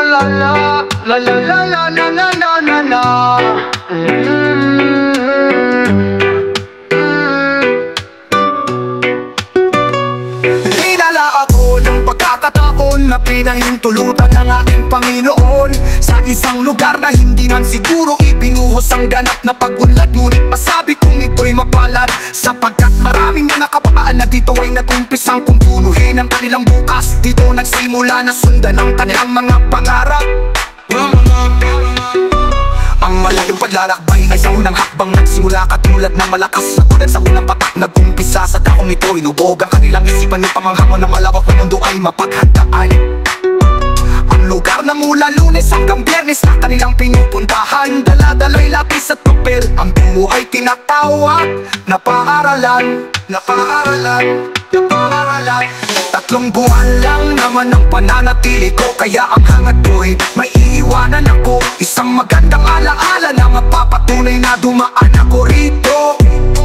la la la la la la la la la la la la. Hinala ako ng pagkakataon na pinahintulutan ng ating Panginoon sa isang lugar na hindi man siguro ibinuhos ang ganap na pag-unlad. Ngunit masabi kong ito'y mapalad, sapagkat maraming na nakapaan na dito ay nagumpisang kumpunuhin ang kanilang bukas. Dito nagsimula na sundan ang kanilang mga pangarap. Ang malayong paglalakbay ay sa unang hakbang nagsimula katulad ng malakas na tulad sa unang patak. Nag-umpisa sa taong ito, inubog ang kanilang isipan ng pamanghamon na malawak na mundo ay mapaghandaan. Ang lugar na mula Lunes hanggang Biyernes na kanilang pinupuntahan, dala-dala'y lapis at papel. Ang buhay tinatawag na paaralan, na paaralan, na paaralan. 3 buwan lang naman ang pananatili ko, kaya ang hangat ko'y may iiwanan ako. Isang magandang alaala na mapapatunay na dumaan ako rito.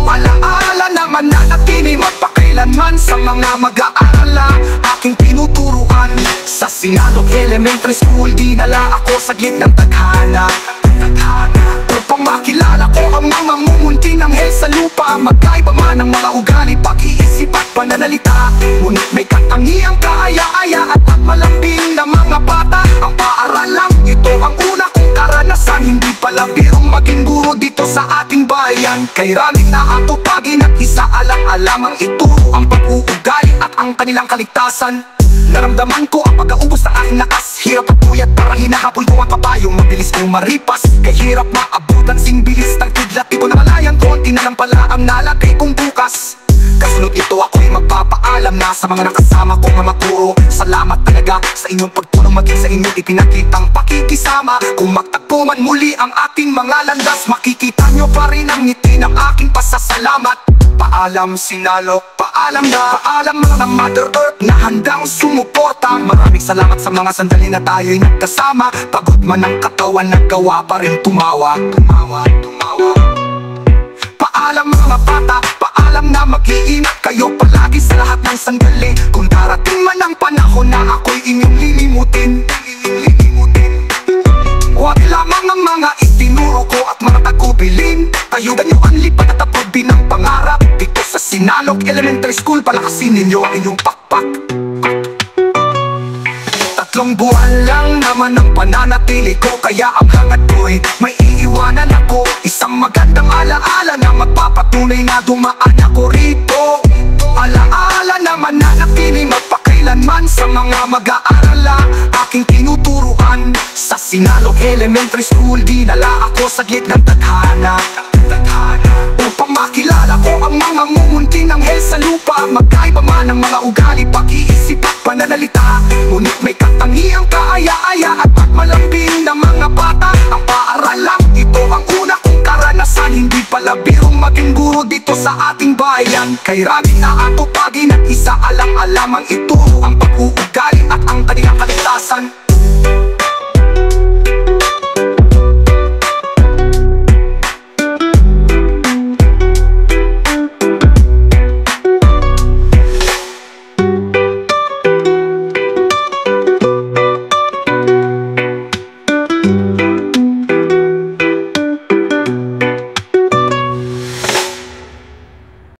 Alaala na mananatili magpakailanman sa mga mag-aaral na aking tinuturuan. Sa Sinalog Elementary School, dinala ako sa gitnang tadhana. Upang makilala ko ang mga mumunti ng hell sa lupa. Magkaiba man ang mga ugali, pag-iisip at pananalita, ngunit may katangiang kaaya-aya at malambing na mga bata. Ang paaralang ito ang una kong karanasan, hindi pala birong maging guro dito sa ating bayan. Kay raming naatupagin at isa alang-alamang ituro ang pag-uugali at ang kanilang kaligtasan. Naramdaman ko ang pag-aubos ng aking lakas, hirap at puyat, parang hinahabol ko ang kabayong mabilis kong maripas. Kay hirap maabutan sing bilis ng kidlat, di ko namalayan konti na lang pala ang nalagay kong bukas. Kasunod ito ako'y magpapaalam na sa mga nakasama kong mga guro. Salamat talaga sa inyong pagtulong, maging sa inyong ipinakitang pakikisama. Kung magtagpo man muli ang ating mga landas, makikita nyo pa rin ang ngiti ng aking pasasalamat. Paalam Sinalog, paalam na, paalam mga Mother Earth na handang sumuporta. Maraming salamat sa mga sandali na tayo'y nagkasama. Pagod man ang katawan, naggawa pa rin tumawa, tumawa, tumawa. Paalam mga bata, paalam na mag-iingat kayo palagi sa lahat ng sandali. Kung darating man ang panahon na ako'y inyong lilimutin, huwag lamang ang mga itinuro ko at mga tagubilin. Tayugan nyo ang lipat at apod din ang pangarap. Dito sa Sinalog Elementary School, palakasin ninyo ang inyong pakpak. 3 buwan lang naman ang pananatili ko, kaya ang hangat ko'y may iiwanan ako. Isang magandang alaala na magpapatunay na dumaan ako rito. Alaala na mananatili magpakailanman sa mga mag-aaral na aking tinuturuan. Sa Sinalog Elementary School, dinala ako sa gitnang tadhana, upang makilala ko ang mga mumunti ng hell sa lupa. Magkaiba man ang mga ugali, pag-iisip at pananalita, ngunit may katangiang kaaya-aya at malambing na mga bata. Ang paaralang ito ang una kong karanasan, hindi pala birong maging guro dito sa ating bayan. Kay raming naatupagin at isa alang-alamang ito